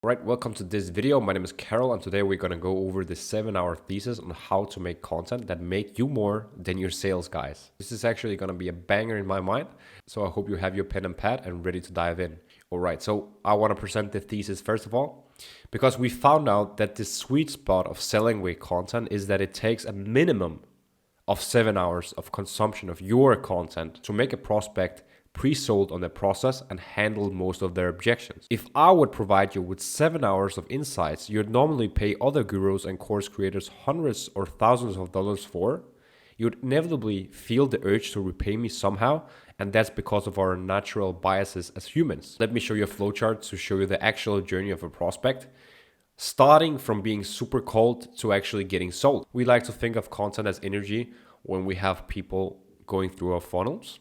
Right, welcome to this video. My name is Karol, and today we're going to go over the 7-hour thesis on how to make content that make you more than your sales guys. This is actually going to be a banger in my mind, so I hope you have your pen and pad and ready to dive in. All right, so I want to present the thesis first of all, because we found out that the sweet spot of selling with content is that it takes a minimum of 7 hours of consumption of your content to make a prospect pre-sold on the process and handle most of their objections. If I would provide you with 7 hours of insights you'd normally pay other gurus and course creators hundreds or thousands of dollars for, you'd inevitably feel the urge to repay me somehow, and that's because of our natural biases as humans. Let me show you a flowchart to show you the actual journey of a prospect, starting from being super cold to actually getting sold. We like to think of content as energy when we have people going through our funnels,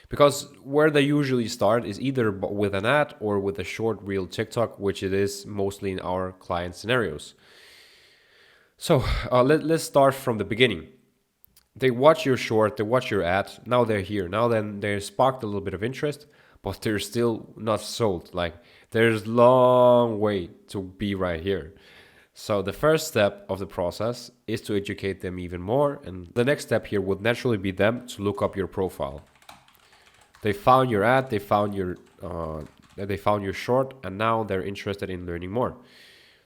because where they usually start is either with an ad or with a short reel TikTok, which it is mostly in our client scenarios. So let's start from the beginning. They watch your short, they watch your ad, now they're here. Now then they sparked a little bit of interest, but they're still not sold. Like, there's long way to be right here. So the first step of the process is to educate them even more. And the next step here would naturally be them to look up your profile. They found your ad, they found your short, and now they're interested in learning more.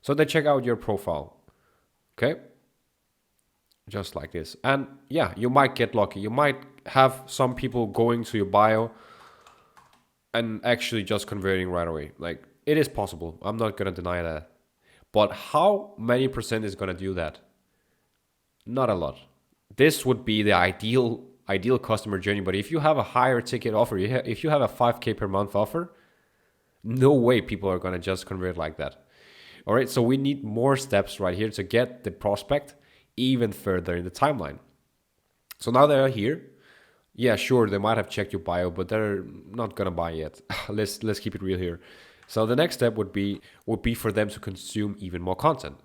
So they check out your profile, okay? Just like this. And yeah, you might get lucky. You might have some people going to your bio and actually just converting right away. Like, it is possible. I'm not gonna deny that. But how many percent is gonna do that? Not a lot. This would be the ideal customer journey. But if you have a higher ticket offer, if you have a 5K per month offer, no way people are going to just convert like that. All right, so we need more steps right here to get the prospect even further in the timeline. So now they're here. Yeah, sure, they might have checked your bio, but they're not going to buy yet. Let's keep it real here. So the next step would be for them to consume even more content.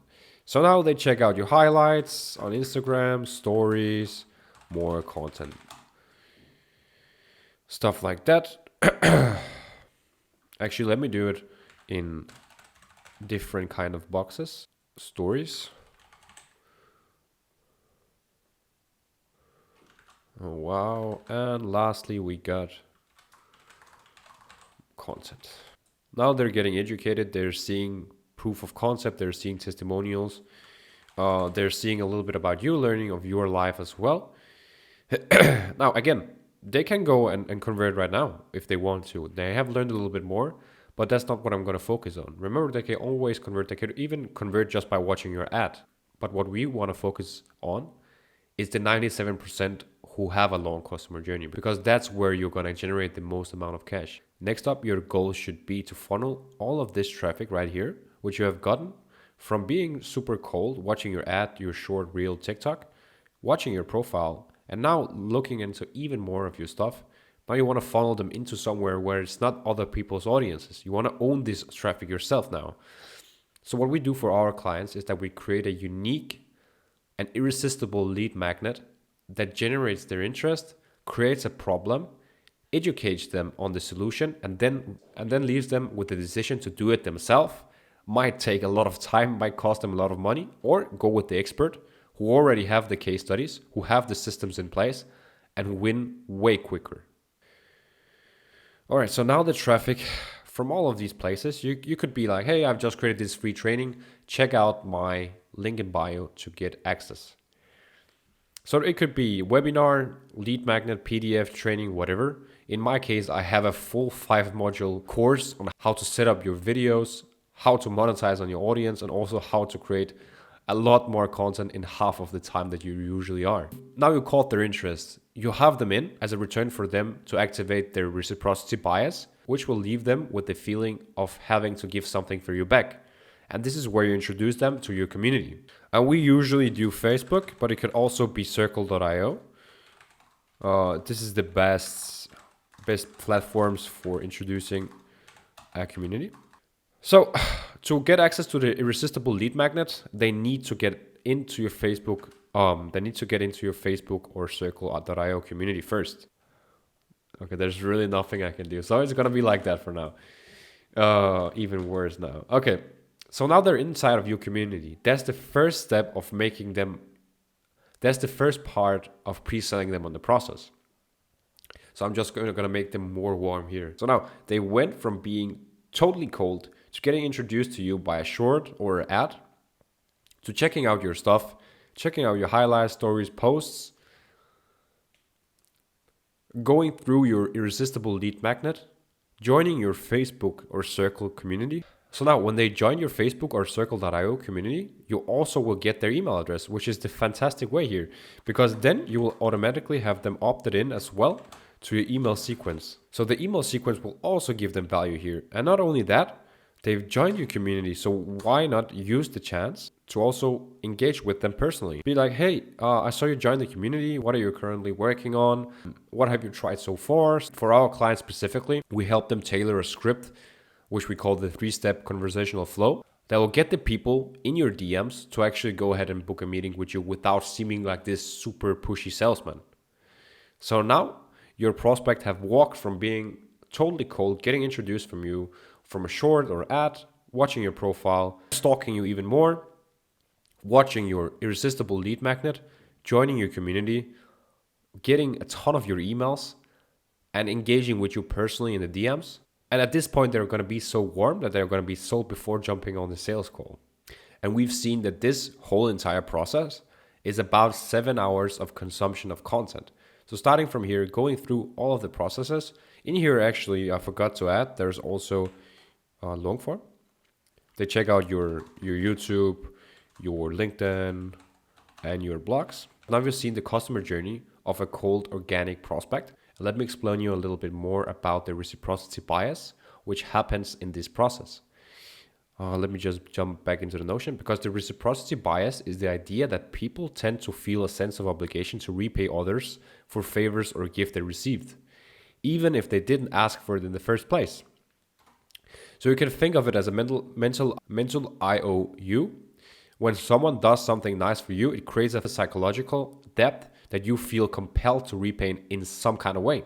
So now they check out your highlights on Instagram, stories, more content, stuff like that. Actually, let me do it in different kind of boxes. Stories. Oh, wow. And lastly, we got content. Now they're getting educated. They're seeing proof of concept. They're seeing testimonials. They're seeing a little bit about you, learning of your life as well. Now, again, they can go and convert right now if they want to. They have learned a little bit more, but that's not what I'm going to focus on. Remember, they can always convert. They could even convert just by watching your ad. But what we want to focus on is the 97% who have a long customer journey, because that's where you're going to generate the most amount of cash. Next up, your goal should be to funnel all of this traffic right here, which you have gotten from being super cold, watching your ad, your short reel TikTok, watching your profile, and now looking into even more of your stuff. Now you want to funnel them into somewhere where it's not other people's audiences. You want to own this traffic yourself now. So what we do for our clients is that we create a unique and irresistible lead magnet that generates their interest, creates a problem, educates them on the solution, and then leaves them with the decision to do it themselves. Might take a lot of time, might cost them a lot of money, or go with the expert who already have the case studies, who have the systems in place, and win way quicker. All right, so now the traffic from all of these places, you could be like, hey, I've just created this free training. Check out my link in bio to get access. So it could be webinar, lead magnet, PDF, training, whatever. In my case, I have a full 5-module course on how to set up your videos, how to monetize on your audience, and also how to create a lot more content in half of the time that you usually are. Now you caught their interest. You have them in as a return for them to activate their reciprocity bias, which will leave them with the feeling of having to give something for you back. And this is where you introduce them to your community. And we usually do Facebook, but it could also be circle.io. This is the best platforms for introducing a community. So to get access to the irresistible lead magnet, they need to get into your Facebook. Or circle.io community first. Okay, there's really nothing I can do. So it's gonna be like that for now. Even worse now. Okay, so now they're inside of your community. That's the first step of making them. That's the first part of pre-selling them on the process. So I'm just going to make them more warm here. So now they went from being totally cold to getting introduced to you by a short or an ad, to checking out your stuff, checking out your highlights, stories, posts, going through your irresistible lead magnet, joining your Facebook or Circle community. So now when they join your Facebook or Circle.io community, you also will get their email address, which is the fantastic way here, because then you will automatically have them opted in as well to your email sequence. So the email sequence will also give them value here. And not only that, they've joined your community, so why not use the chance to also engage with them personally? Be like, hey, I saw you join the community. What are you currently working on? What have you tried so far? For our clients specifically, we help them tailor a script, which we call the 3-step conversational flow, that will get the people in your DMs to actually go ahead and book a meeting with you without seeming like this super pushy salesman. So now your prospect have walked from being totally cold, getting introduced from you, from a short or ad, watching your profile, stalking you even more, watching your irresistible lead magnet, joining your community, getting a ton of your emails, and engaging with you personally in the DMs. And at this point, they're going to be so warm that they're going to be sold before jumping on the sales call. And we've seen that this whole entire process is about 7 hours of consumption of content. So starting from here, going through all of the processes. In here, actually, I forgot to add, there's also long form. They check out your YouTube, your LinkedIn, and your blogs. Now we've seen the customer journey of a cold organic prospect. Let me explain you a little bit more about the reciprocity bias, which happens in this process. Let me just jump back into the notion, because the reciprocity bias is the idea that people tend to feel a sense of obligation to repay others for favors or gifts they received, even if they didn't ask for it in the first place. So you can think of it as a mental IOU. When someone does something nice for you, it creates a psychological depth that you feel compelled to repay in some kind of way.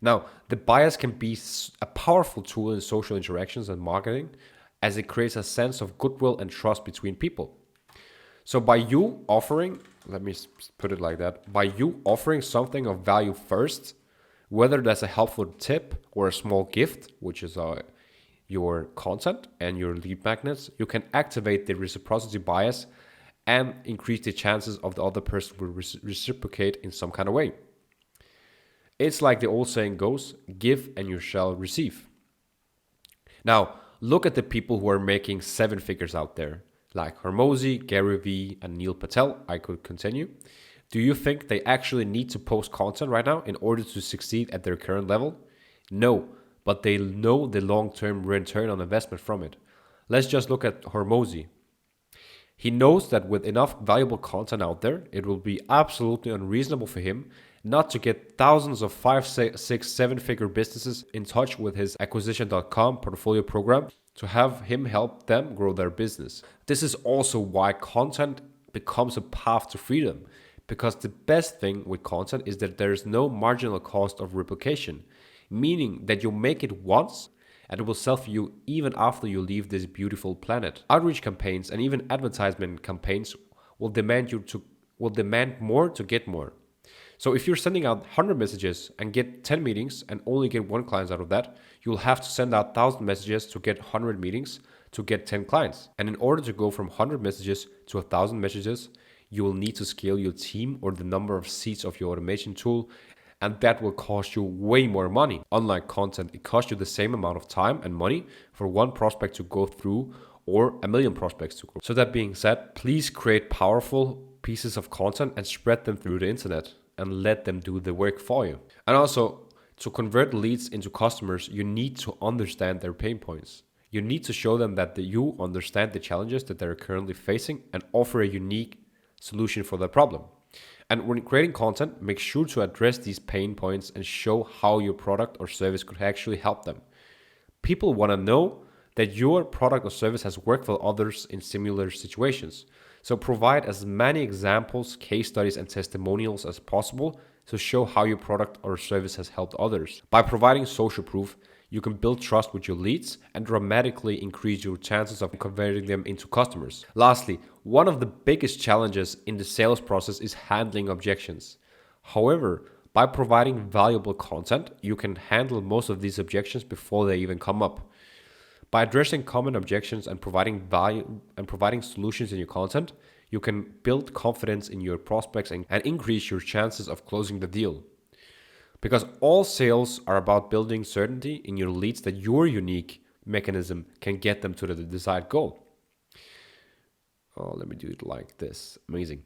Now, the bias can be a powerful tool in social interactions and marketing, as it creates a sense of goodwill and trust between people. So by you offering, let me put it like that, by you offering something of value first, whether that's a helpful tip or a small gift, which is your content and your lead magnets, you can activate the reciprocity bias and increase the chances of the other person will reciprocate in some kind of way. It's like the old saying goes, give and you shall receive. Now, look at the people who are making 7 figures out there, like Hormozi, Gary Vee, and Neil Patel. I could continue. Do you think they actually need to post content right now in order to succeed at their current level? No, but they know the long-term return on investment from it. Let's just look at Hormozi. He knows that with enough valuable content out there, it will be absolutely unreasonable for him not to get thousands of 5, 6, 7-figure businesses in touch with his acquisition.com portfolio program to have him help them grow their business. This is also why content becomes a path to freedom, because the best thing with content is that there is no marginal cost of replication, meaning that you make it once and it will sell for you even after you leave this beautiful planet. Outreach campaigns and even advertisement campaigns will demand more to get more. So if you're sending out 100 messages and get 10 meetings and only get 1 client out of that, you'll have to send out 1,000 messages to get 100 meetings to get 10 clients. And in order to go from 100 messages to 1,000 messages, you will need to scale your team or the number of seats of your automation tool, and that will cost you way more money. Unlike content, it costs you the same amount of time and money for 1 prospect to go through or 1,000,000 prospects to go. So that being said, please create powerful pieces of content and spread them through the internet and let them do the work for you. And also, to convert leads into customers, you need to understand their pain points. You need to show them that you understand the challenges that they're currently facing and offer a unique solution for their problem. And when creating content, make sure to address these pain points and show how your product or service could actually help them. People want to know that your product or service has worked for others in similar situations. So provide as many examples, case studies, and testimonials as possible to show how your product or service has helped others. By providing social proof, you can build trust with your leads and dramatically increase your chances of converting them into customers. Lastly, one of the biggest challenges in the sales process is handling objections. However, by providing valuable content, you can handle most of these objections before they even come up. By addressing common objections and providing value and providing solutions in your content, you can build confidence in your prospects and increase your chances of closing the deal. Because all sales are about building certainty in your leads that your unique mechanism can get them to the desired goal. Oh, let me do it like this. Amazing.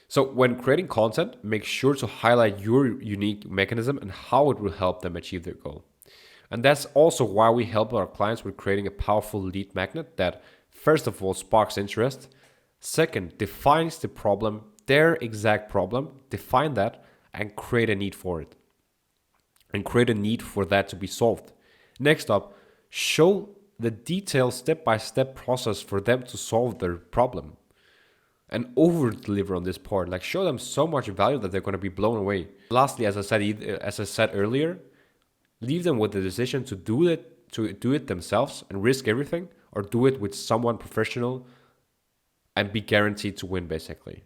So when creating content, make sure to highlight your unique mechanism and how it will help them achieve their goal. And that's also why we help our clients with creating a powerful lead magnet that, first of all, sparks interest. Second, defines the problem, their exact problem, define that, and create a need for it. And create a need for that to be solved. Next up, show the detailed step-by-step process for them to solve their problem. And over-deliver on this part, like show them so much value that they're going to be blown away. Lastly, as I said earlier, leave them with the decision to do it themselves and risk everything, or do it with someone professional and be guaranteed to win, basically.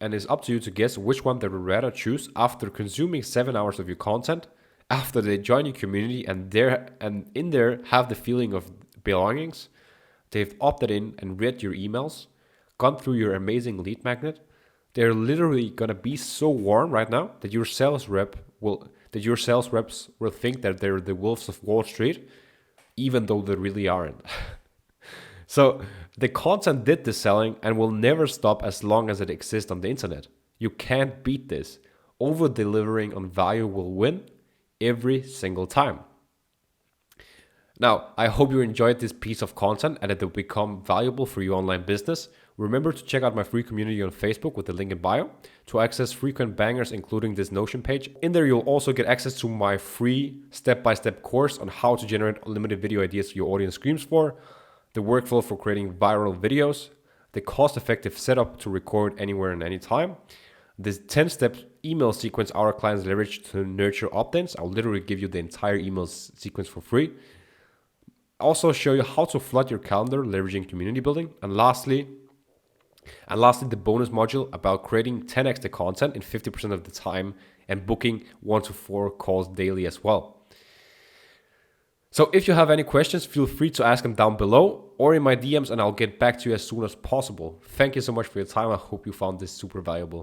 And it's up to you to guess which one they would rather choose after consuming 7 hours of your content, after they join your community and in there have the feeling of belongings. They've opted in and read your emails, gone through your amazing lead magnet. They're literally gonna be so warm right now that your sales reps will think that they're the wolves of Wall Street, even though they really aren't. So the content did the selling and will never stop as long as it exists on the internet. You can't beat this. Over-delivering on value will win every single time. Now, I hope you enjoyed this piece of content and it will become valuable for your online business. Remember to check out my free community on Facebook with the link in bio to access frequent bangers, including this Notion page. In there, you'll also get access to my free step-by-step course on how to generate unlimited video ideas your audience screams for, the workflow for creating viral videos, the cost-effective setup to record anywhere and anytime, this 10-step email sequence our clients leverage to nurture opt-ins. I'll literally give you the entire email sequence for free. Also show you how to flood your calendar leveraging community building. And lastly, the bonus module about creating 10x the content in 50% of the time and booking 1 to 4 calls daily as well. So if you have any questions, feel free to ask them down below or in my DMs and I'll get back to you as soon as possible. Thank you so much for your time. I hope you found this super valuable.